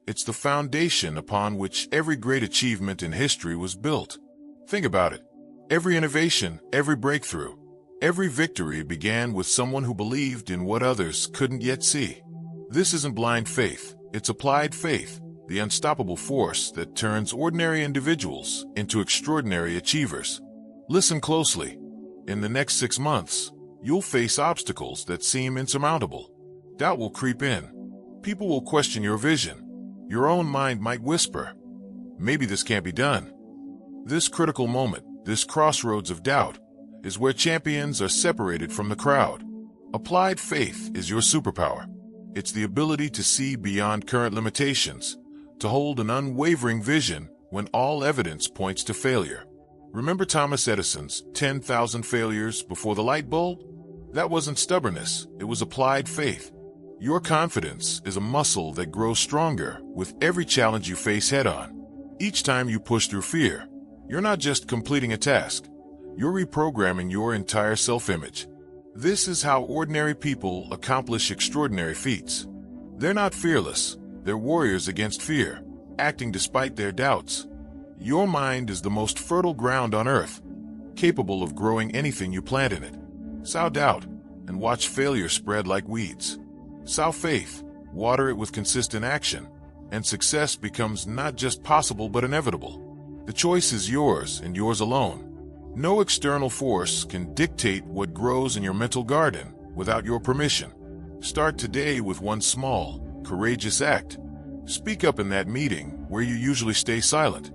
It's the foundation upon which every great achievement in history was built. Think about it. Every innovation, every breakthrough, every victory began with someone who believed in what others couldn't yet see. This isn't blind faith, it's applied faith, the unstoppable force that turns ordinary individuals into extraordinary achievers. Listen closely. In the next 6 months, you'll face obstacles that seem insurmountable. Doubt will creep in. People will question your vision. Your own mind might whisper, maybe this can't be done. This critical moment, this crossroads of doubt, is where champions are separated from the crowd. Applied faith is your superpower. It's the ability to see beyond current limitations, to hold an unwavering vision when all evidence points to failure. Remember Thomas Edison's 10,000 failures before the light bulb? That wasn't stubbornness, it was applied faith. Your confidence is a muscle that grows stronger with every challenge you face head-on. Each time you push through fear, you're not just completing a task, you're reprogramming your entire self-image. This is how ordinary people accomplish extraordinary feats. They're not fearless, they're warriors against fear, acting despite their doubts. Your mind is the most fertile ground on earth, capable of growing anything you plant in it. Sow doubt, and watch failure spread like weeds. Sow faith, water it with consistent action, and success becomes not just possible but inevitable. The choice is yours and yours alone. No external force can dictate what grows in your mental garden without your permission. Start today with one small, courageous act. Speak up in that meeting where you usually stay silent.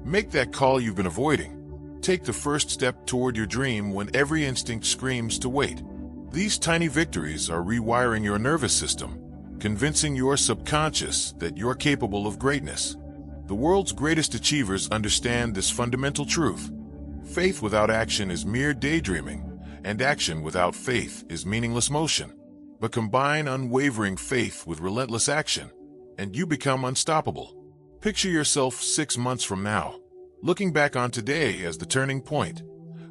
Make that call you've been avoiding. Take the first step toward your dream when every instinct screams to wait. These tiny victories are rewiring your nervous system, convincing your subconscious that you're capable of greatness. The world's greatest achievers understand this fundamental truth. Faith without action is mere daydreaming, and action without faith is meaningless motion. But combine unwavering faith with relentless action, and you become unstoppable. Picture yourself 6 months from now, looking back on today as the turning point,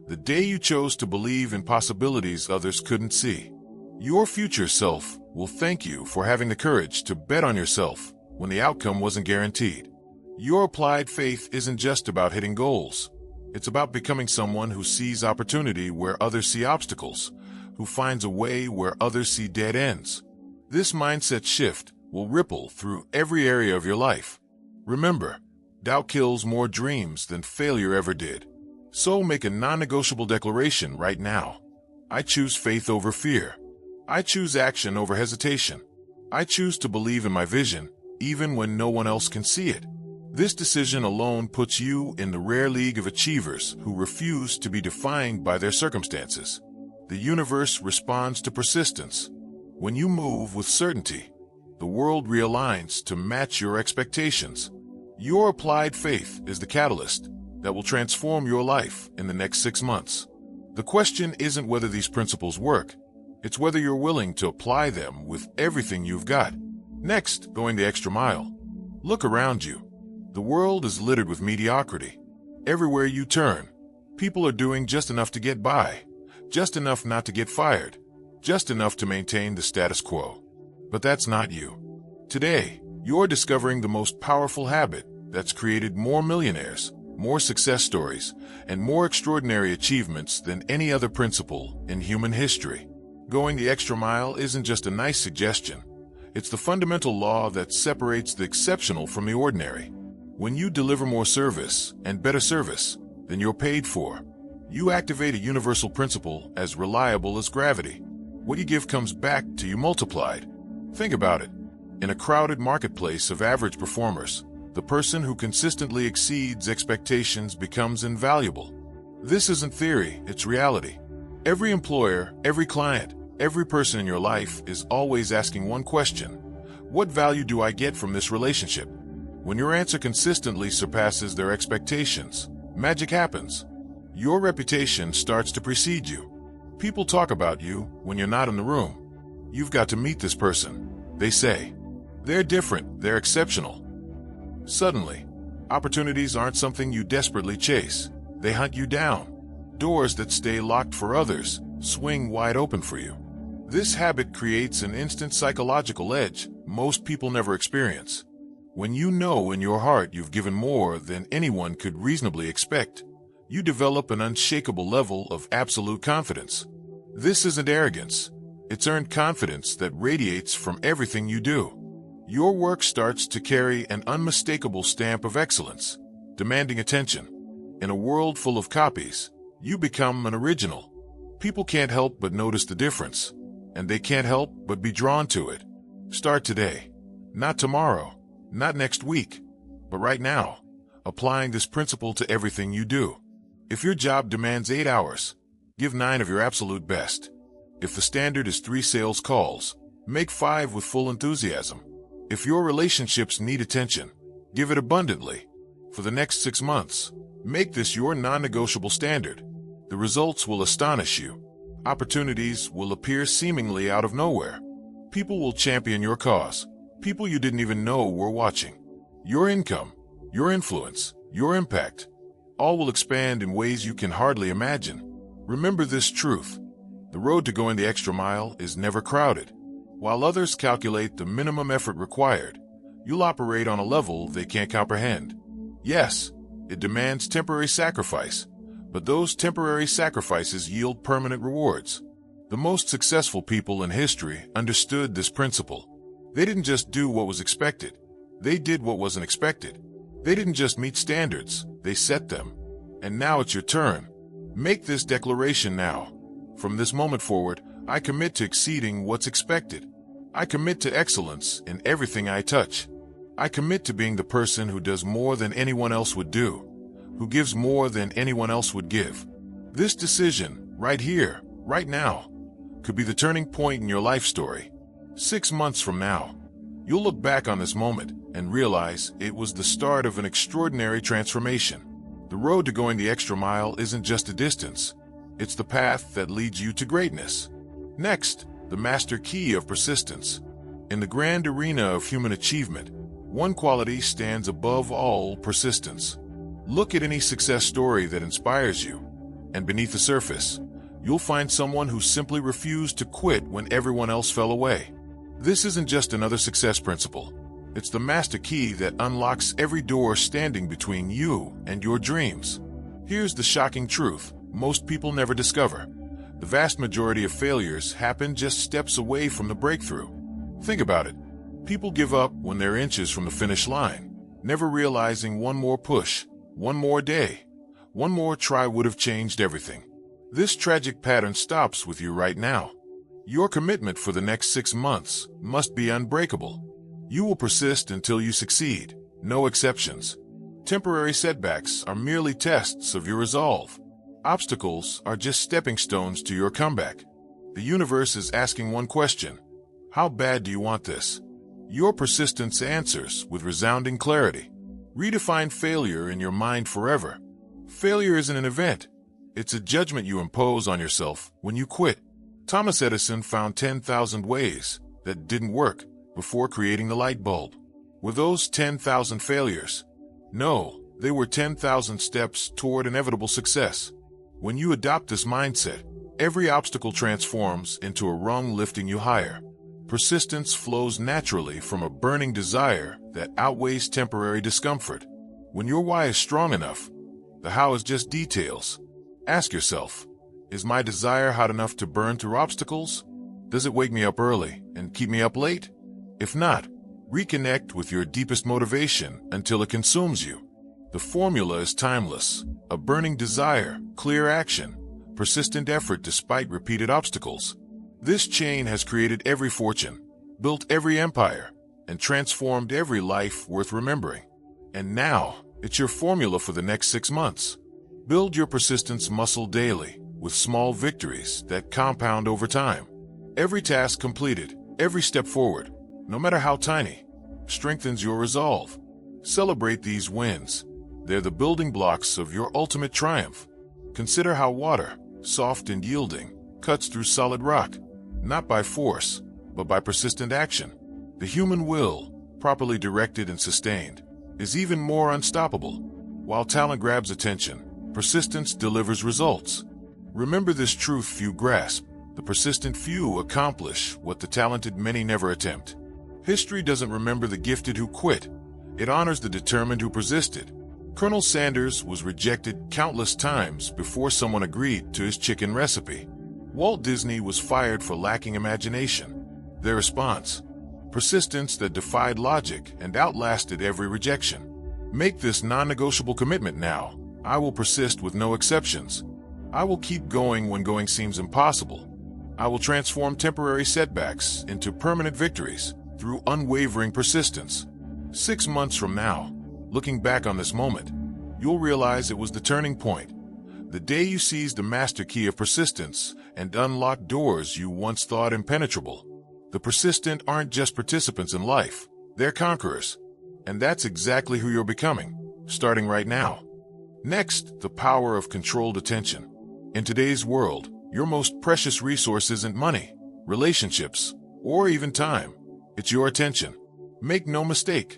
the day you chose to believe in possibilities others couldn't see. Your future self will thank you for having the courage to bet on yourself when the outcome wasn't guaranteed. Your applied faith isn't just about hitting goals. It's about becoming someone who sees opportunity where others see obstacles, who finds a way where others see dead ends. This mindset shift will ripple through every area of your life. Remember, doubt kills more dreams than failure ever did. So make a non-negotiable declaration right now. I choose faith over fear. I choose action over hesitation. I choose to believe in my vision, even when no one else can see it. This decision alone puts you in the rare league of achievers who refuse to be defined by their circumstances. The universe responds to persistence. When you move with certainty, the world realigns to match your expectations. Your applied faith is the catalyst that will transform your life in the next 6 months. The question isn't whether these principles work, it's whether you're willing to apply them with everything you've got. Next, going the extra mile. Look around you. The world is littered with mediocrity. Everywhere you turn, people are doing just enough to get by, just enough not to get fired, just enough to maintain the status quo. But that's not you. Today, you're discovering the most powerful habit that's created more millionaires, more success stories, and more extraordinary achievements than any other principle in human history. Going the extra mile isn't just a nice suggestion. It's the fundamental law that separates the exceptional from the ordinary. When you deliver more service and better service than you're paid for, you activate a universal principle as reliable as gravity. What you give comes back to you multiplied. Think about it. In a crowded marketplace of average performers, the person who consistently exceeds expectations becomes invaluable. This isn't theory, it's reality. Every employer, every client, every person in your life is always asking one question: what value do I get from this relationship? When your answer consistently surpasses their expectations, magic happens. Your reputation starts to precede you. People talk about you when you're not in the room. You've got to meet this person, they say. They're different, they're exceptional. Suddenly, opportunities aren't something you desperately chase. They hunt you down. Doors that stay locked for others swing wide open for you. This habit creates an instant psychological edge most people never experience. When you know in your heart you've given more than anyone could reasonably expect, you develop an unshakable level of absolute confidence. This isn't arrogance. It's earned confidence that radiates from everything you do. Your work starts to carry an unmistakable stamp of excellence, demanding attention. In a world full of copies, you become an original. People can't help but notice the difference, and they can't help but be drawn to it. Start today. Not tomorrow, not next week, but right now, applying this principle to everything you do. If your job demands 8 hours, give 9 of your absolute best. If the standard is 3 sales calls, make 5 with full enthusiasm. If your relationships need attention, give it abundantly. For the next 6 months, make this your non-negotiable standard. The results will astonish you. Opportunities will appear seemingly out of nowhere. People will champion your cause. People you didn't even know were watching. Your income, your influence, your impact, all will expand in ways you can hardly imagine. Remember this truth. The road to going the extra mile is never crowded. While others calculate the minimum effort required, you'll operate on a level they can't comprehend. Yes, it demands temporary sacrifice, but those temporary sacrifices yield permanent rewards. The most successful people in history understood this principle. They didn't just do what was expected. They did what wasn't expected. They didn't just meet standards, they set them. And now it's your turn. Make this declaration now. From this moment forward, I commit to exceeding what's expected. I commit to excellence in everything I touch. I commit to being the person who does more than anyone else would do, who gives more than anyone else would give. This decision, right here, right now, could be the turning point in your life story. 6 months from now, you'll look back on this moment and realize it was the start of an extraordinary transformation. The road to going the extra mile isn't just a distance. It's the path that leads you to greatness. Next, the master key of persistence. In the grand arena of human achievement, one quality stands above all: persistence. Look at any success story that inspires you, and beneath the surface, you'll find someone who simply refused to quit when everyone else fell away. This isn't just another success principle. It's the master key that unlocks every door standing between you and your dreams. Here's the shocking truth most people never discover. The vast majority of failures happen just steps away from the breakthrough. Think about it. People give up when they're inches from the finish line, never realizing one more push, one more day, one more try would have changed everything. This tragic pattern stops with you right now. Your commitment for the next 6 months must be unbreakable. You will persist until you succeed, no exceptions. Temporary setbacks are merely tests of your resolve. Obstacles are just stepping stones to your comeback. The universe is asking one question: how bad do you want this? Your persistence answers with resounding clarity. Redefine failure in your mind forever. Failure isn't an event. It's a judgment you impose on yourself when you quit. Thomas Edison found 10,000 ways that didn't work before creating the light bulb. Were those 10,000 failures? No, they were 10,000 steps toward inevitable success. When you adopt this mindset, every obstacle transforms into a rung lifting you higher. Persistence flows naturally from a burning desire that outweighs temporary discomfort. When your why is strong enough, the how is just details. Ask yourself, is my desire hot enough to burn through obstacles? Does it wake me up early and keep me up late? If not, reconnect with your deepest motivation until it consumes you. The formula is timeless: a burning desire, clear action, persistent effort despite repeated obstacles. This chain has created every fortune, built every empire, and transformed every life worth remembering. And now, it's your formula for the next 6 months. Build your persistence muscle daily, with small victories that compound over time. Every task completed, every step forward, no matter how tiny, strengthens your resolve. Celebrate these wins. They're the building blocks of your ultimate triumph. Consider how water, soft and yielding, cuts through solid rock, not by force, but by persistent action. The human will, properly directed and sustained, is even more unstoppable. While talent grabs attention, persistence delivers results. Remember this truth few grasp: the persistent few accomplish what the talented many never attempt. History doesn't remember the gifted who quit. It honors the determined who persisted. Colonel Sanders was rejected countless times before someone agreed to his chicken recipe. Walt Disney was fired for lacking imagination. Their response? Persistence that defied logic and outlasted every rejection. Make this non-negotiable commitment now. I will persist with no exceptions. I will keep going when going seems impossible. I will transform temporary setbacks into permanent victories through unwavering persistence. 6 months from now, looking back on this moment, you'll realize it was the turning point. The day you seized the master key of persistence and unlocked doors you once thought impenetrable. The persistent aren't just participants in life, they're conquerors. And that's exactly who you're becoming, starting right now. Next, the power of controlled attention. In today's world, your most precious resource isn't money, relationships, or even time. It's your attention. Make no mistake.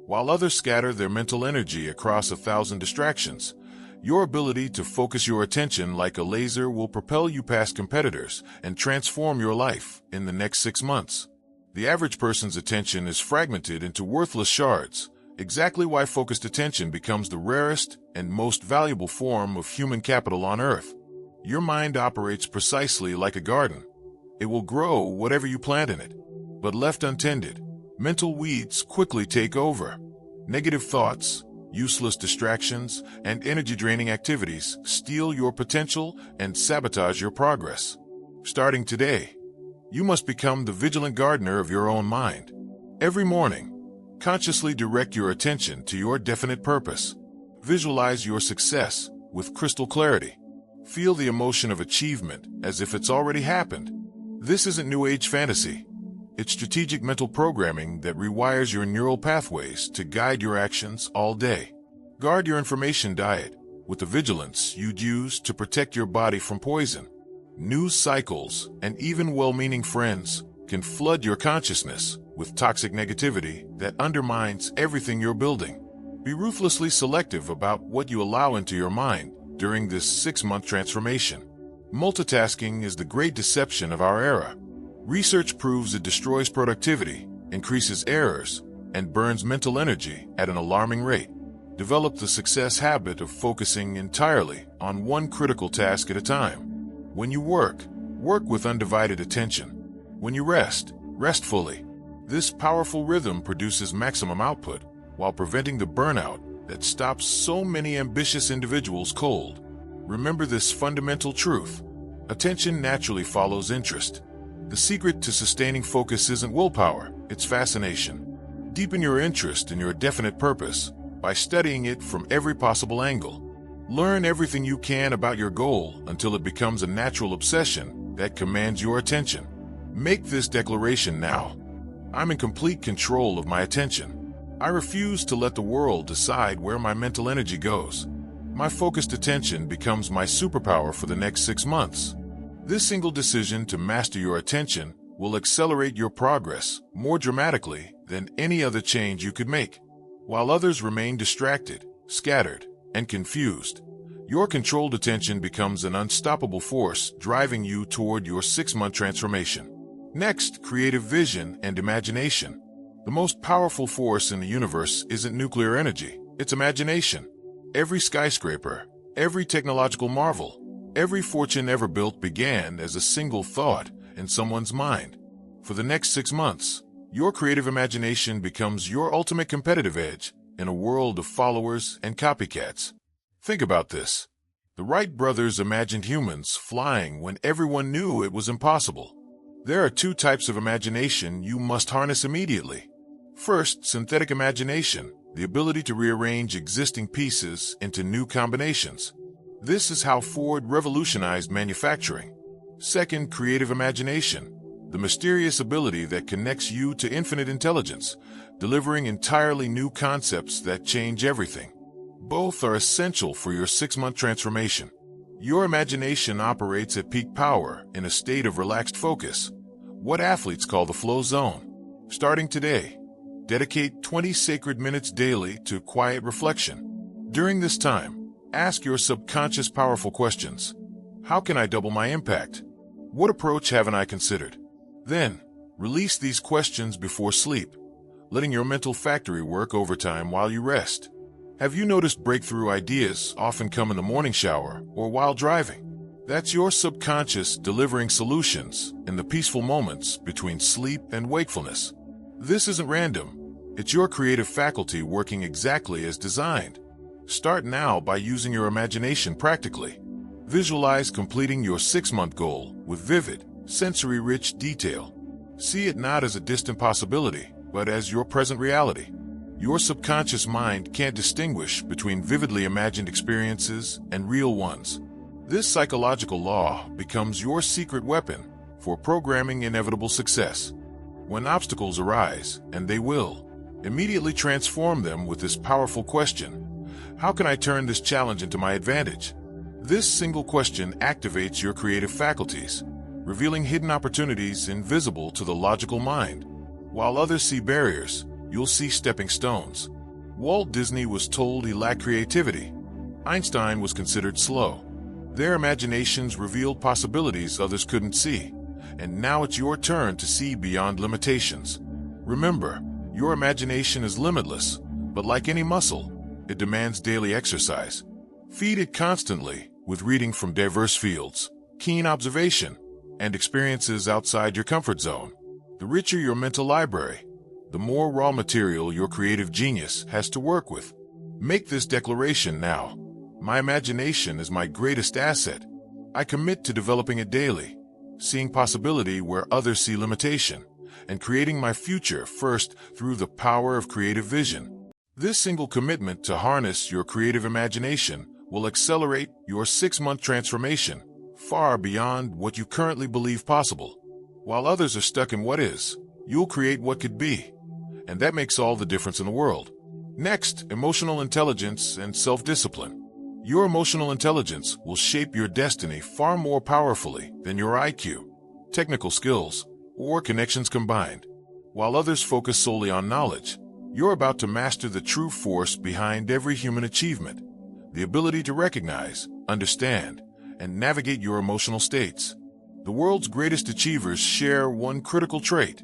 While others scatter their mental energy across 1,000 distractions, your ability to focus your attention like a laser will propel you past competitors and transform your life in the next 6 months. The average person's attention is fragmented into worthless shards, exactly why focused attention becomes the rarest and most valuable form of human capital on Earth. Your mind operates precisely like a garden. It will grow whatever you plant in it. But left untended, mental weeds quickly take over. Negative thoughts, useless distractions, and energy-draining activities steal your potential and sabotage your progress. Starting today, you must become the vigilant gardener of your own mind. Every morning, consciously direct your attention to your definite purpose. Visualize your success with crystal clarity. Feel the emotion of achievement as if it's already happened. This isn't New Age fantasy. It's strategic mental programming that rewires your neural pathways to guide your actions all day. Guard your information diet with the vigilance you'd use to protect your body from poison. News cycles and even well-meaning friends can flood your consciousness with toxic negativity that undermines everything you're building. Be ruthlessly selective about what you allow into your mind during this 6-month transformation. Multitasking is the great deception of our era. Research proves it destroys productivity, increases errors, and burns mental energy at an alarming rate. Develop the success habit of focusing entirely on one critical task at a time. When you work, work with undivided attention. When you rest, rest fully. This powerful rhythm produces maximum output while preventing the burnout that stops so many ambitious individuals cold. Remember this fundamental truth. Attention naturally follows interest. The secret to sustaining focus isn't willpower, it's fascination. Deepen your interest in your definite purpose by studying it from every possible angle. Learn everything you can about your goal until it becomes a natural obsession that commands your attention. Make this declaration now. I'm in complete control of my attention. I refuse to let the world decide where my mental energy goes. My focused attention becomes my superpower for the next 6 months. This single decision to master your attention will accelerate your progress more dramatically than any other change you could make. While others remain distracted, scattered, and confused, your controlled attention becomes an unstoppable force driving you toward your 6-month transformation. Next, creative vision and imagination. The most powerful force in the universe isn't nuclear energy, it's imagination. Every skyscraper, every technological marvel, every fortune ever built began as a single thought in someone's mind. For the next 6 months, your creative imagination becomes your ultimate competitive edge in a world of followers and copycats. Think about this. The Wright brothers imagined humans flying when everyone knew it was impossible. There are 2 types of imagination you must harness immediately. First, synthetic imagination, the ability to rearrange existing pieces into new combinations. This is how Ford revolutionized manufacturing. Second, creative imagination, the mysterious ability that connects you to infinite intelligence, delivering entirely new concepts that change everything. Both are essential for your 6-month transformation. Your imagination operates at peak power in a state of relaxed focus, what athletes call the flow zone. Starting today, dedicate 20 sacred minutes daily to quiet reflection. During this time, ask your subconscious powerful questions. How can I double my impact? What approach haven't I considered? Then, release these questions before sleep. letting your mental factory work overtime while you rest. Have you noticed breakthrough ideas often come in the morning shower or while driving? That's your subconscious delivering solutions in the peaceful moments between sleep and wakefulness. This isn't random. It's your creative faculty working exactly as designed. Start now by using your imagination practically. Visualize completing your 6-month goal with vivid, sensory-rich detail. See it not as a distant possibility, but as your present reality. Your subconscious mind can't distinguish between vividly imagined experiences and real ones. This psychological law becomes your secret weapon for programming inevitable success. When obstacles arise, and they will, immediately transform them with this powerful question: how can I turn this challenge into my advantage? This single question activates your creative faculties, revealing hidden opportunities invisible to the logical mind. While others see barriers, you'll see stepping stones. Walt Disney was told he lacked creativity. Einstein was considered slow. Their imaginations revealed possibilities others couldn't see. And now it's your turn to see beyond limitations. Remember, your imagination is limitless, but like any muscle, it demands daily exercise. Feed it constantly with reading from diverse fields, keen observation, and experiences outside your comfort zone. The richer your mental library, the more raw material your creative genius has to work with. Make this declaration now. My imagination is my greatest asset. I commit to developing it daily, seeing possibility where others see limitation, and creating my future first through the power of creative vision. This single commitment to harness your creative imagination will accelerate your 6-month transformation far beyond what you currently believe possible. While others are stuck in what is, you'll create what could be. And that makes all the difference in the world. Next, emotional intelligence and self-discipline. Your emotional intelligence will shape your destiny far more powerfully than your IQ, technical skills, or connections combined. While others focus solely on knowledge, you're about to master the true force behind every human achievement, the ability to recognize, understand, and navigate your emotional states. The world's greatest achievers share one critical trait.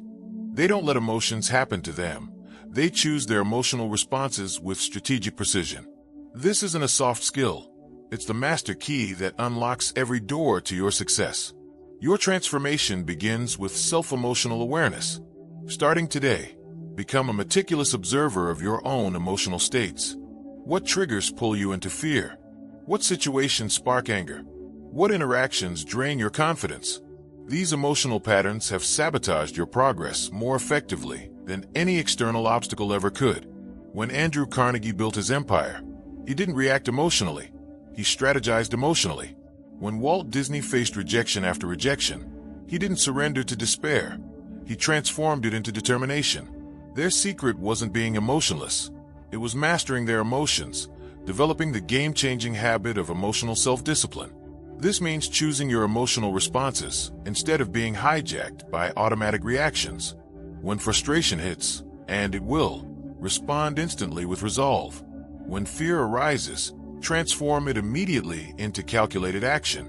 They don't let emotions happen to them. They choose their emotional responses with strategic precision. This isn't a soft skill. It's the master key that unlocks every door to your success. Your transformation begins with self-emotional awareness. Starting today, become a meticulous observer of your own emotional states. What triggers pull you into fear? What situations spark anger? What interactions drain your confidence? These emotional patterns have sabotaged your progress more effectively than any external obstacle ever could. When Andrew Carnegie built his empire, he didn't react emotionally. He strategized emotionally. When Walt Disney faced rejection after rejection, he didn't surrender to despair. He transformed it into determination. Their secret wasn't being emotionless. It was mastering their emotions, developing the game-changing habit of emotional self-discipline. This means choosing your emotional responses instead of being hijacked by automatic reactions. When frustration hits, and it will, respond instantly with resolve. When fear arises, transform it immediately into calculated action.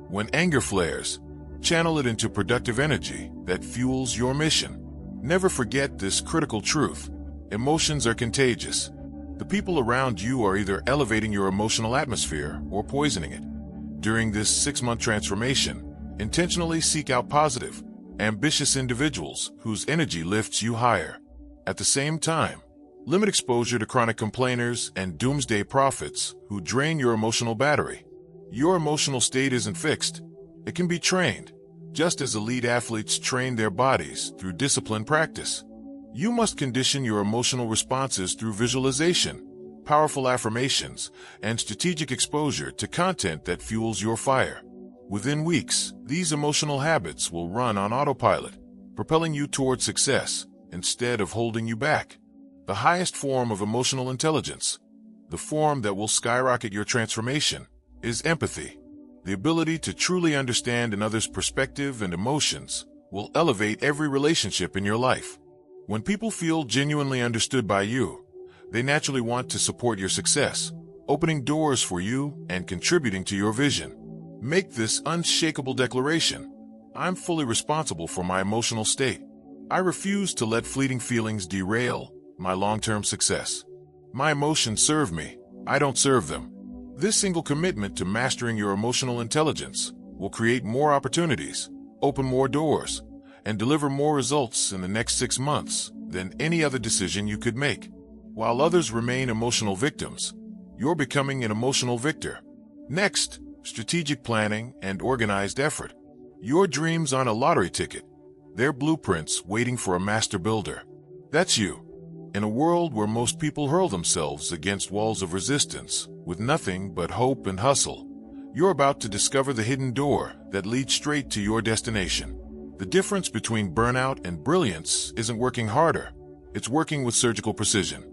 When anger flares, channel it into productive energy that fuels your mission. Never forget this critical truth. Emotions are contagious. The people around you are either elevating your emotional atmosphere or poisoning it. During this 6-month transformation, intentionally seek out positive, ambitious individuals whose energy lifts you higher. At the same time, limit exposure to chronic complainers and doomsday prophets who drain your emotional battery. Your emotional state isn't fixed. It can be trained, just as elite athletes train their bodies through disciplined practice. You must condition your emotional responses through visualization, powerful affirmations, and strategic exposure to content that fuels your fire. Within weeks, these emotional habits will run on autopilot, propelling you toward success instead of holding you back. The highest form of emotional intelligence, the form that will skyrocket your transformation, is empathy. The ability to truly understand another's perspective and emotions will elevate every relationship in your life. When people feel genuinely understood by you, they naturally want to support your success, opening doors for you and contributing to your vision. Make this unshakable declaration: I'm fully responsible for my emotional state. I refuse to let fleeting feelings derail my long-term success. My emotions serve me, I don't serve them. This single commitment to mastering your emotional intelligence will create more opportunities, open more doors, and deliver more results in the next 6 months than any other decision you could make. While others remain emotional victims, you're becoming an emotional victor. Next, strategic planning and organized effort. Your dreams aren't a lottery ticket. They're blueprints waiting for a master builder. That's you. In a world where most people hurl themselves against walls of resistance with nothing but hope and hustle, you're about to discover the hidden door that leads straight to your destination. The difference between burnout and brilliance isn't working harder. It's working with surgical precision.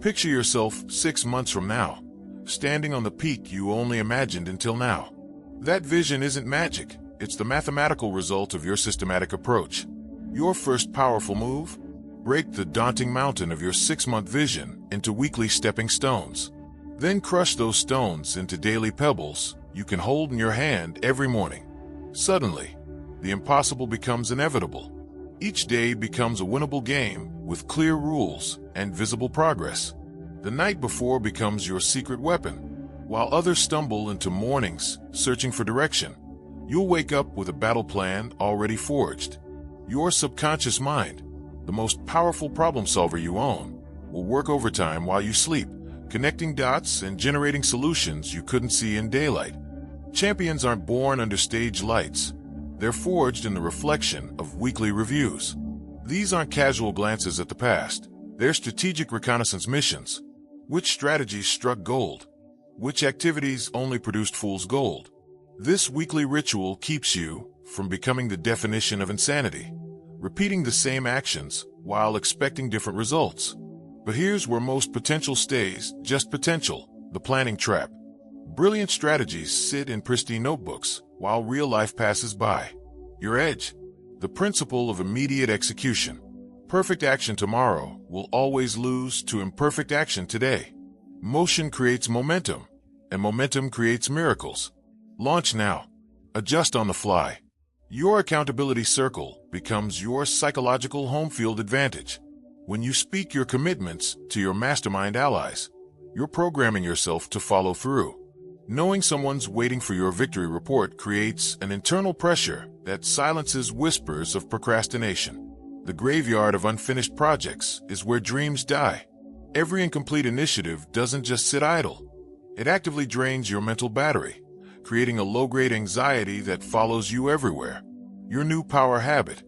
Picture yourself 6 months from now, standing on the peak you only imagined until now. That vision isn't magic. It's the mathematical result of your systematic approach. Your first powerful move? Break the daunting mountain of your 6-month vision into weekly stepping stones. Then crush those stones into daily pebbles you can hold in your hand every morning. Suddenly, the impossible becomes inevitable. Each day becomes a winnable game with clear rules and visible progress. The night before becomes your secret weapon. While others stumble into mornings searching for direction, you'll wake up with a battle plan already forged. Your subconscious mind, the most powerful problem solver you own, will work overtime while you sleep, connecting dots and generating solutions you couldn't see in daylight. Champions aren't born under stage lights. They're forged in the reflection of weekly reviews. These aren't casual glances at the past. They're strategic reconnaissance missions. Which strategies struck gold? Which activities only produced fool's gold? This weekly ritual keeps you from becoming the definition of insanity, repeating the same actions while expecting different results. But here's where most potential stays just potential, the planning trap. Brilliant strategies sit in pristine notebooks while real life passes by. Your edge, the principle of immediate execution. Perfect action tomorrow will always lose to imperfect action today. Motion creates momentum, and momentum creates miracles. Launch now. Adjust on the fly. Your accountability circle becomes your psychological home field advantage. When you speak your commitments to your mastermind allies, you're programming yourself to follow through. Knowing someone's waiting for your victory report creates an internal pressure that silences whispers of procrastination. The graveyard of unfinished projects is where dreams die. Every incomplete initiative doesn't just sit idle. It actively drains your mental battery, creating a low-grade anxiety that follows you everywhere. Your new power habit: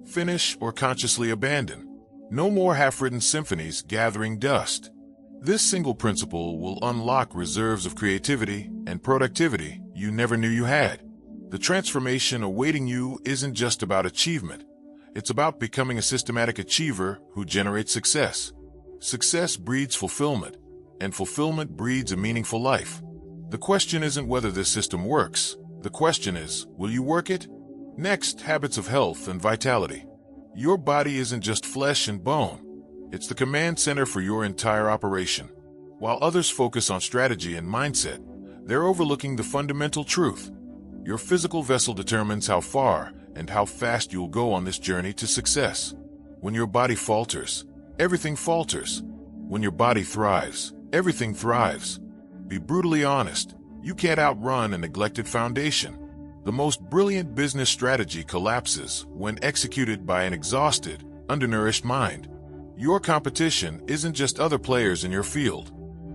finish or consciously abandon. No more half-written symphonies gathering dust. This single principle will unlock reserves of creativity and productivity you never knew you had. The transformation awaiting you isn't just about achievement. It's about becoming a systematic achiever who generates success. Success breeds fulfillment, and fulfillment breeds a meaningful life. The question isn't whether this system works. The question is, will you work it? Next, habits of health and vitality. Your body isn't just flesh and bone. It's the command center for your entire operation. While others focus on strategy and mindset, they're overlooking the fundamental truth. Your physical vessel determines how far and how fast you'll go on this journey to success. When your body falters, everything falters. When your body thrives, everything thrives. Be brutally honest, you can't outrun a neglected foundation. The most brilliant business strategy collapses when executed by an exhausted, undernourished mind. Your competition isn't just other players in your field.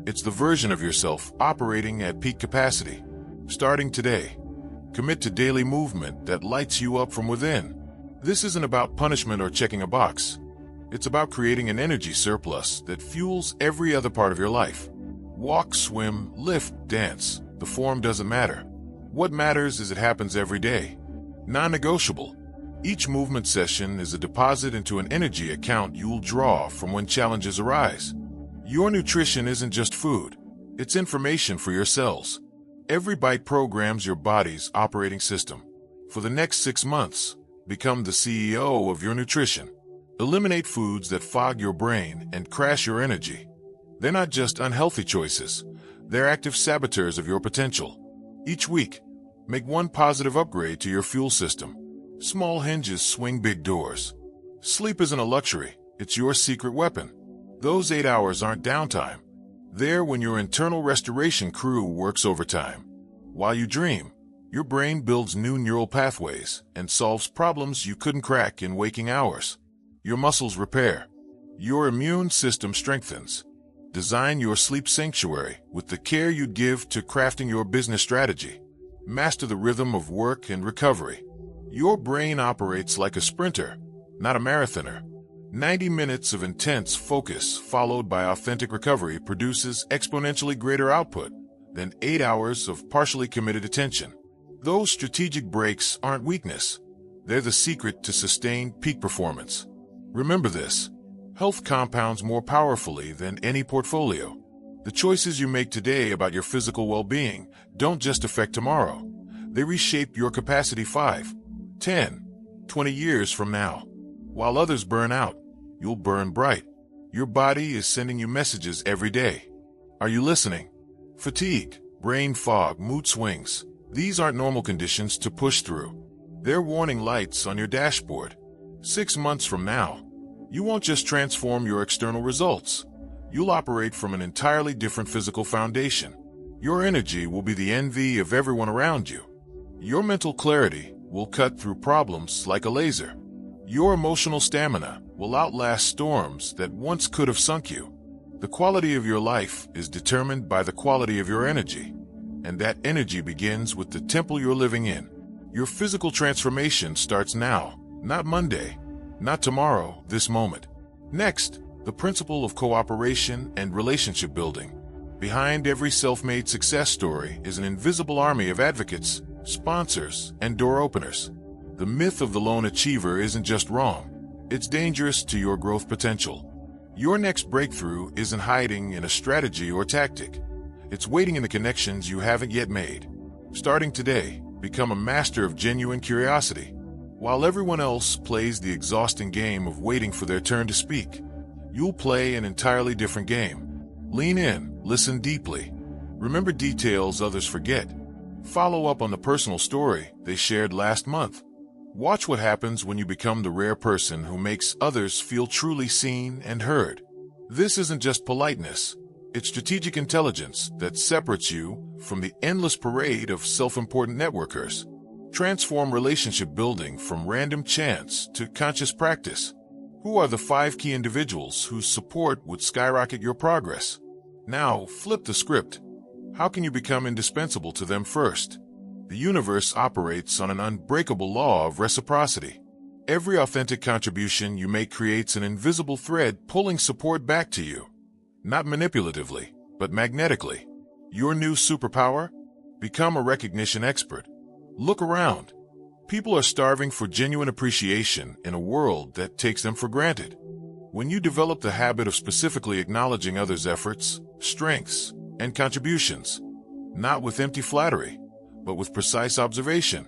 It's the version of yourself operating at peak capacity. Starting today, commit to daily movement that lights you up from within. This isn't about punishment or checking a box. It's about creating an energy surplus that fuels every other part of your life. Walk, swim, lift, dance. The form doesn't matter. What matters is it happens every day. Non-negotiable. Each movement session is a deposit into an energy account you'll draw from when challenges arise. Your nutrition isn't just food. It's information for your cells. Every bite programs your body's operating system. For the next 6 months, become the CEO of your nutrition. Eliminate foods that fog your brain and crash your energy. They're not just unhealthy choices. They're active saboteurs of your potential. Each week, make one positive upgrade to your fuel system. Small hinges swing big doors. Sleep isn't a luxury, it's your secret weapon. Those 8 hours aren't downtime. They're when your internal restoration crew works overtime. While you dream, your brain builds new neural pathways and solves problems you couldn't crack in waking hours. Your muscles repair. Your immune system strengthens. Design your sleep sanctuary with the care you'd give to crafting your business strategy. Master the rhythm of work and recovery. Your brain operates like a sprinter, not a marathoner. 90 minutes of intense focus followed by authentic recovery produces exponentially greater output than 8 hours of partially committed attention. Those strategic breaks aren't weakness. They're the secret to sustained peak performance. Remember this: health compounds more powerfully than any portfolio. The choices you make today about your physical well-being don't just affect tomorrow. They reshape your capacity 5, 10, 20 years from now. While others burn out, you'll burn bright. Your body is sending you messages every day. Are you listening? Fatigue, brain fog, mood swings. These aren't normal conditions to push through. They're warning lights on your dashboard. 6 months from now, you won't just transform your external results. You'll operate from an entirely different physical foundation. Your energy will be the envy of everyone around you. Your mental clarity will cut through problems like a laser. Your emotional stamina will outlast storms that once could have sunk you. The quality of your life is determined by the quality of your energy, and that energy begins with the temple you're living in. Your physical transformation starts now, not Monday, not tomorrow, this moment. Next, the principle of cooperation and relationship building. Behind every self-made success story is an invisible army of advocates, sponsors, and door openers. The myth of the lone achiever isn't just wrong. It's dangerous to your growth potential. Your next breakthrough isn't hiding in a strategy or tactic. It's waiting in the connections you haven't yet made. Starting today, become a master of genuine curiosity. While everyone else plays the exhausting game of waiting for their turn to speak, you'll play an entirely different game. Lean in, listen deeply. Remember details others forget. Follow up on the personal story they shared last month. Watch what happens when you become the rare person who makes others feel truly seen and heard. This isn't just politeness. It's strategic intelligence that separates you from the endless parade of self-important networkers. Transform relationship building from random chance to conscious practice. Who are the 5 key individuals whose support would skyrocket your progress? Now, flip the script. How can you become indispensable to them first? The universe operates on an unbreakable law of reciprocity. Every authentic contribution you make creates an invisible thread pulling support back to you. Not manipulatively, but magnetically. Your new superpower? Become a recognition expert. Look around. People are starving for genuine appreciation in a world that takes them for granted. When you develop the habit of specifically acknowledging others' efforts, strengths, and contributions, not with empty flattery, but with precise observation,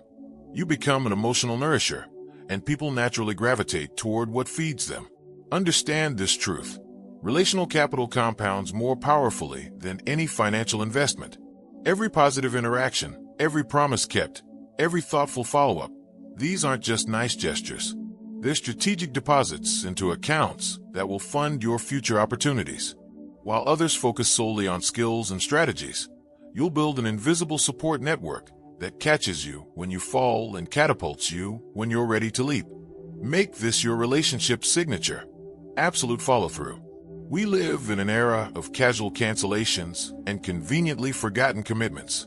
you become an emotional nourisher, and people naturally gravitate toward what feeds them. Understand this truth. Relational capital compounds more powerfully than any financial investment. Every positive interaction, every promise kept, every thoughtful follow-up, these aren't just nice gestures. They're strategic deposits into accounts that will fund your future opportunities. While others focus solely on skills and strategies, you'll build an invisible support network that catches you when you fall and catapults you when you're ready to leap. Make this your relationship signature. Absolute follow-through. We live in an era of casual cancellations and conveniently forgotten commitments.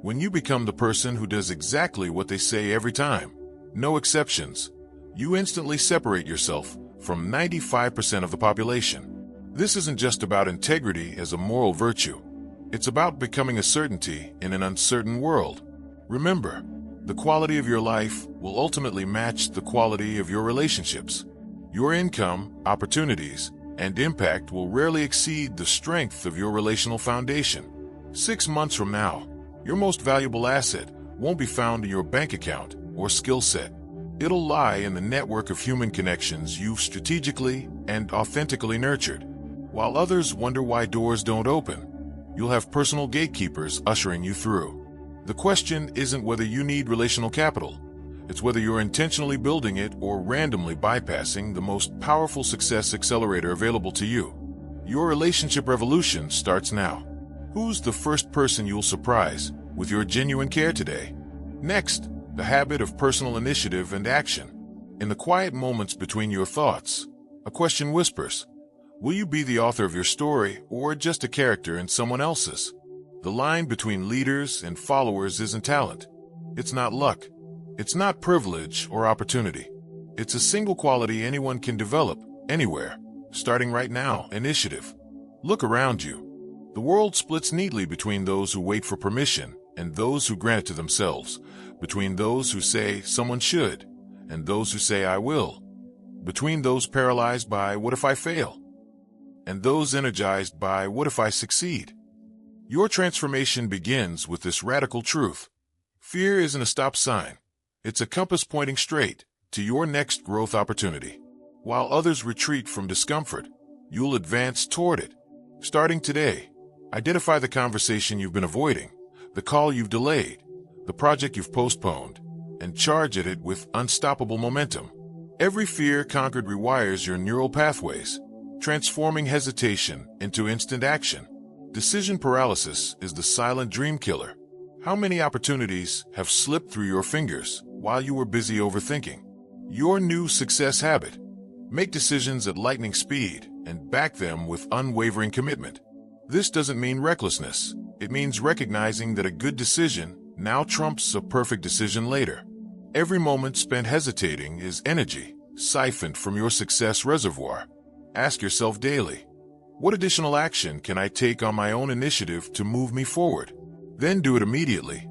When you become the person who does exactly what they say every time, no exceptions, you instantly separate yourself from 95% of the population. This isn't just about integrity as a moral virtue. It's about becoming a certainty in an uncertain world. Remember, the quality of your life will ultimately match the quality of your relationships. Your income, opportunities, and impact will rarely exceed the strength of your relational foundation. 6 months from now, your most valuable asset won't be found in your bank account or skill set. It'll lie in the network of human connections you've strategically and authentically nurtured. While others wonder why doors don't open, you'll have personal gatekeepers ushering you through. The question isn't whether you need relational capital. It's whether you're intentionally building it or randomly bypassing the most powerful success accelerator available to you. Your relationship revolution starts now. Who's the first person you'll surprise with your genuine care today? Next, the habit of personal initiative and action. In the quiet moments between your thoughts, a question whispers, will you be the author of your story or just a character in someone else's? The line between leaders and followers isn't talent. It's not luck. It's not privilege or opportunity. It's a single quality anyone can develop, anywhere, starting right now: initiative. Look around you. The world splits neatly between those who wait for permission and those who grant it to themselves, between those who say someone should and those who say I will, between those paralyzed by what if I fail and those energized by what if I succeed. Your transformation begins with this radical truth. Fear isn't a stop sign. It's a compass pointing straight to your next growth opportunity. While others retreat from discomfort, you'll advance toward it. Starting today, identify the conversation you've been avoiding, the call you've delayed, the project you've postponed, and charge at it with unstoppable momentum. Every fear conquered rewires your neural pathways, transforming hesitation into instant action. Decision paralysis is the silent dream killer. How many opportunities have slipped through your fingers while you were busy overthinking? Your new success habit: make decisions at lightning speed and back them with unwavering commitment. This doesn't mean recklessness. It means recognizing that a good decision now trumps a perfect decision later. Every moment spent hesitating is energy siphoned from your success reservoir. Ask yourself daily, what additional action can I take on my own initiative to move me forward? Then do it immediately.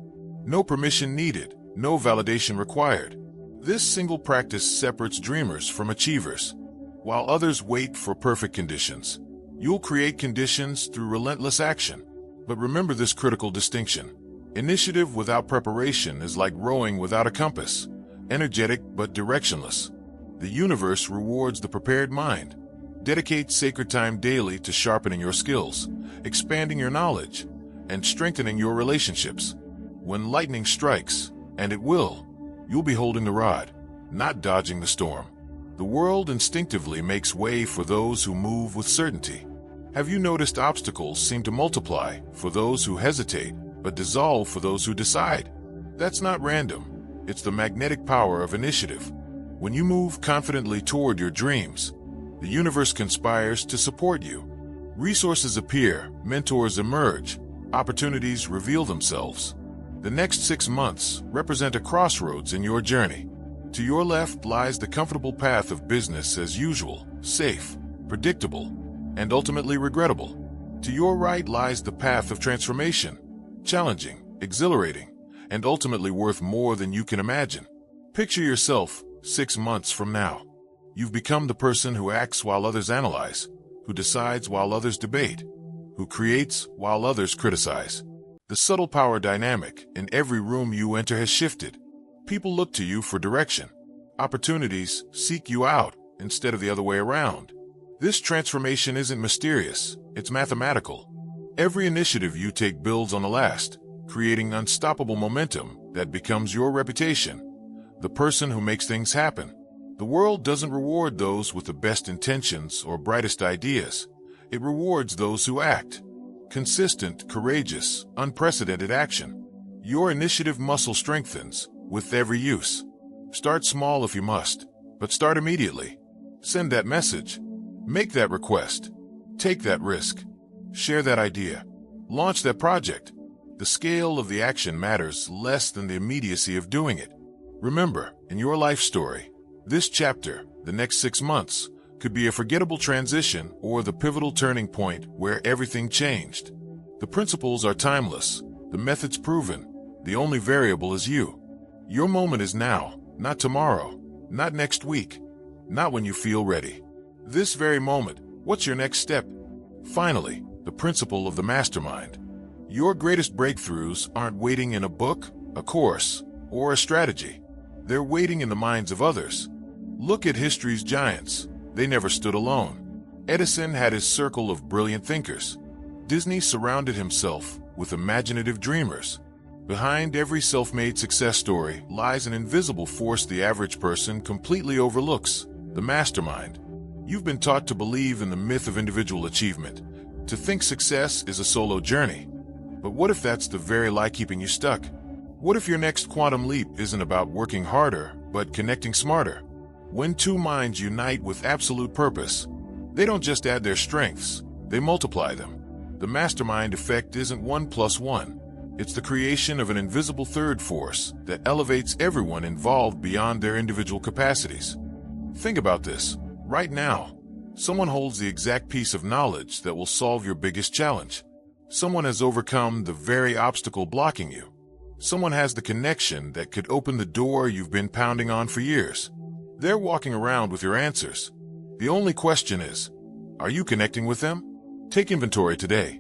No permission needed, no validation required. This single practice separates dreamers from achievers. While others wait for perfect conditions, you'll create conditions through relentless action. But remember this critical distinction. Initiative without preparation is like rowing without a compass, energetic but directionless. The universe rewards the prepared mind. Dedicate sacred time daily to sharpening your skills, expanding your knowledge, and strengthening your relationships. When lightning strikes, and it will, you'll be holding the rod, not dodging the storm. The world instinctively makes way for those who move with certainty. Have you noticed obstacles seem to multiply for those who hesitate, but dissolve for those who decide? That's not random. It's the magnetic power of initiative. When you move confidently toward your dreams, the universe conspires to support you. Resources appear, mentors emerge, opportunities reveal themselves. The next 6 months represent a crossroads in your journey. To your left lies the comfortable path of business as usual, safe, predictable, and ultimately regrettable. To your right lies the path of transformation, challenging, exhilarating, and ultimately worth more than you can imagine. Picture yourself 6 months from now. You've become the person who acts while others analyze, who decides while others debate, who creates while others criticize. The subtle power dynamic in every room you enter has shifted. People look to you for direction. Opportunities seek you out instead of the other way around. This transformation isn't mysterious, it's mathematical. Every initiative you take builds on the last, creating unstoppable momentum that becomes your reputation. The person who makes things happen. The world doesn't reward those with the best intentions or brightest ideas. It rewards those who act. Consistent, courageous, unprecedented action. Your initiative muscle strengthens with every use. Start small if you must, but start immediately. Send that message. Make that request. Take that risk. Share that idea. Launch that project. The scale of the action matters less than the immediacy of doing it. Remember, in your life story, this chapter, the next 6 months, could be a forgettable transition or the pivotal turning point where everything changed. The principles are timeless, the method's proven, the only variable is you. Your moment is now, not tomorrow, not next week, not when you feel ready. This very moment, what's your next step? Finally, the principle of the mastermind. Your greatest breakthroughs aren't waiting in a book, a course, or a strategy. They're waiting in the minds of others. Look at history's giants. They never stood alone. Edison had his circle of brilliant thinkers. Disney surrounded himself with imaginative dreamers. Behind every self-made success story lies an invisible force the average person completely overlooks: the mastermind. You've been taught to believe in the myth of individual achievement, to think success is a solo journey. But what if that's the very lie keeping you stuck? What if your next quantum leap isn't about working harder, but connecting smarter? When two minds unite with absolute purpose, they don't just add their strengths, they multiply them. The mastermind effect isn't 1 plus 1. It's the creation of an invisible third force that elevates everyone involved beyond their individual capacities. Think about this. Right now, someone holds the exact piece of knowledge that will solve your biggest challenge. Someone has overcome the very obstacle blocking you. Someone has the connection that could open the door you've been pounding on for years. They're walking around with your answers. The only question is, are you connecting with them? Take inventory today.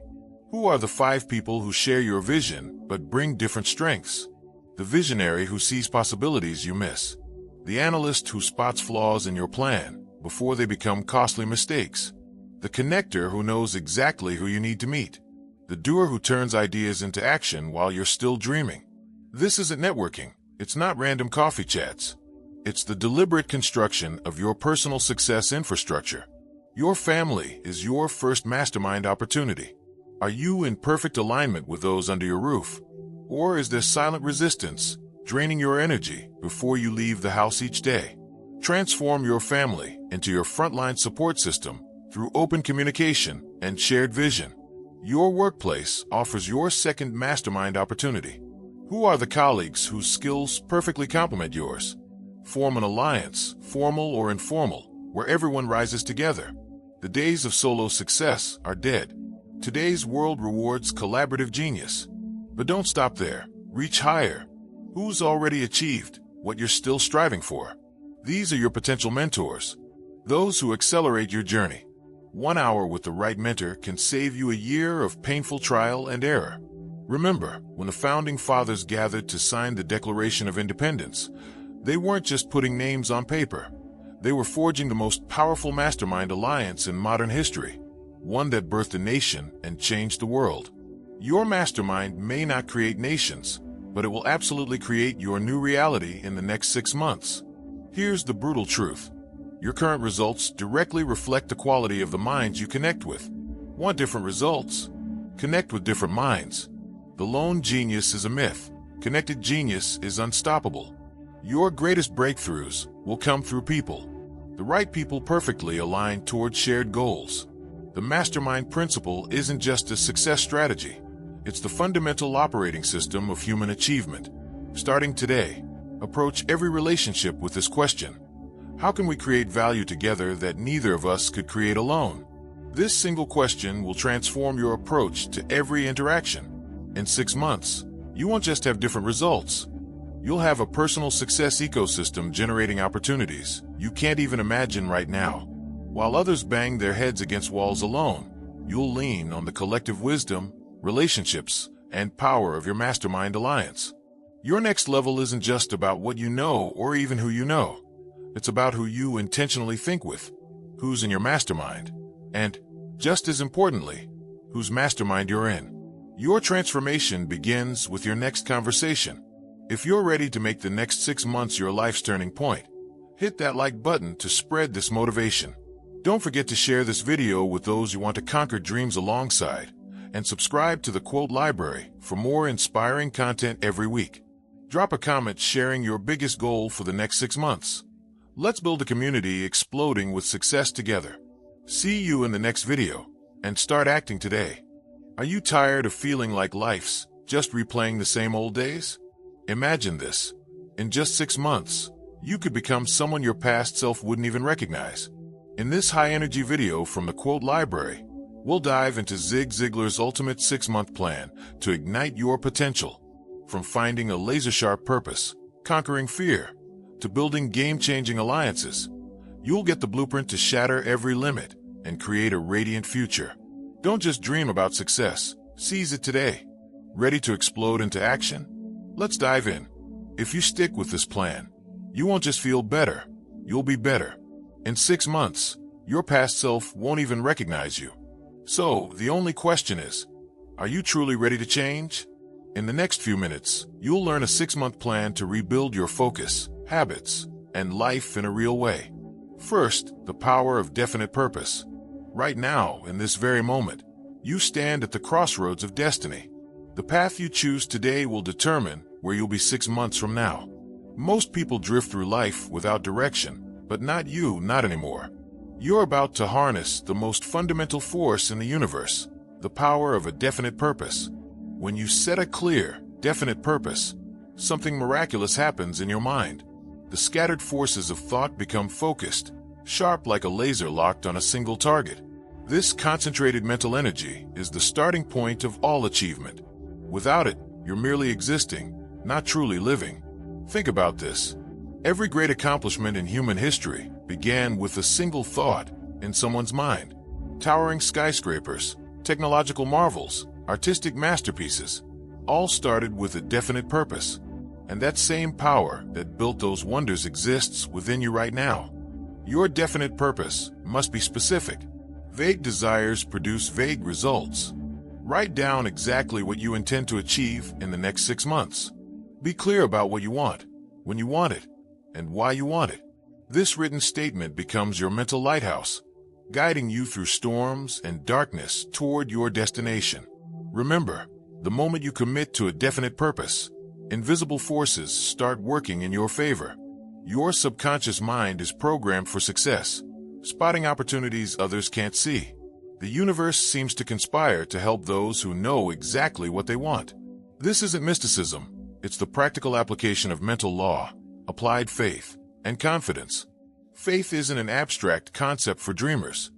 Who are the 5 people who share your vision but bring different strengths? The visionary who sees possibilities you miss. The analyst who spots flaws in your plan before they become costly mistakes. The connector who knows exactly who you need to meet. The doer who turns ideas into action while you're still dreaming. This isn't networking. It's not random coffee chats. It's the deliberate construction of your personal success infrastructure. Your family is your first mastermind opportunity. Are you in perfect alignment with those under your roof? Or is there silent resistance, draining your energy before you leave the house each day? Transform your family into your frontline support system through open communication and shared vision. Your workplace offers your second mastermind opportunity. Who are the colleagues whose skills perfectly complement yours? Form an alliance, formal or informal, where everyone rises together. The days of solo success are dead. Today's world rewards collaborative genius. But don't stop there. Reach higher. Who's already achieved what you're still striving for? These are your potential mentors. Those who accelerate your journey. 1 hour with the right mentor can save you a year of painful trial and error. Remember, when the founding fathers gathered to sign the Declaration of Independence, they weren't just putting names on paper. They were forging the most powerful mastermind alliance in modern history, one that birthed a nation and changed the world. Your mastermind may not create nations, but it will absolutely create your new reality in the next 6 months. Here's the brutal truth. Your current results directly reflect the quality of the minds you connect with. Want different results? Connect with different minds. The lone genius is a myth. Connected genius is unstoppable. Your greatest breakthroughs will come through people. The right people perfectly aligned toward shared goals. The mastermind principle isn't just a success strategy. It's the fundamental operating system of human achievement. Starting today, approach every relationship with this question. How can we create value together that neither of us could create alone? This single question will transform your approach to every interaction. In 6 months, you won't just have different results. You'll have a personal success ecosystem generating opportunities you can't even imagine right now. While others bang their heads against walls alone, you'll lean on the collective wisdom, relationships, and power of your mastermind alliance. Your next level isn't just about what you know or even who you know. It's about who you intentionally think with, who's in your mastermind, and, just as importantly, whose mastermind you're in. Your transformation begins with your next conversation. If you're ready to make the next 6 months your life's turning point, hit that like button to spread this motivation. Don't forget to share this video with those you want to conquer dreams alongside, and subscribe to the Quote Library for more inspiring content every week. Drop a comment sharing your biggest goal for the next 6 months. Let's build a community exploding with success together. See you in the next video, and start acting today. Are you tired of feeling like life's just replaying the same old days? Imagine this. In just 6 months, you could become someone your past self wouldn't even recognize. In this high-energy video from the Quote Library, we'll dive into Zig Ziglar's ultimate 6-month plan to ignite your potential. From finding a laser-sharp purpose, conquering fear, to building game-changing alliances, you'll get the blueprint to shatter every limit and create a radiant future. Don't just dream about success, seize it today. Ready to explode into action? Let's dive in. If you stick with this plan, you won't just feel better, you'll be better. In 6 months, your past self won't even recognize you. So, the only question is, are you truly ready to change? In the next few minutes, you'll learn a 6-month plan to rebuild your focus, habits, and life in a real way. First, the power of definite purpose. Right now, in this very moment, you stand at the crossroads of destiny. The path you choose today will determine where you'll be 6 months from now. Most people drift through life without direction, but not you, not anymore. You're about to harness the most fundamental force in the universe, the power of a definite purpose. When you set a clear, definite purpose, something miraculous happens in your mind. The scattered forces of thought become focused, sharp like a laser locked on a single target. This concentrated mental energy is the starting point of all achievement. Without it, you're merely existing, not truly living. Think about this. Every great accomplishment in human history began with a single thought in someone's mind. Towering skyscrapers, technological marvels, artistic masterpieces, all started with a definite purpose. And that same power that built those wonders exists within you right now. Your definite purpose must be specific. Vague desires produce vague results. Write down exactly what you intend to achieve in the next 6 months. Be clear about what you want, when you want it, and why you want it. This written statement becomes your mental lighthouse, guiding you through storms and darkness toward your destination. Remember, the moment you commit to a definite purpose, invisible forces start working in your favor. Your subconscious mind is programmed for success, spotting opportunities others can't see. The universe seems to conspire to help those who know exactly what they want. This isn't mysticism, it's the practical application of mental law, applied faith, and confidence. Faith isn't an abstract concept for dreamers.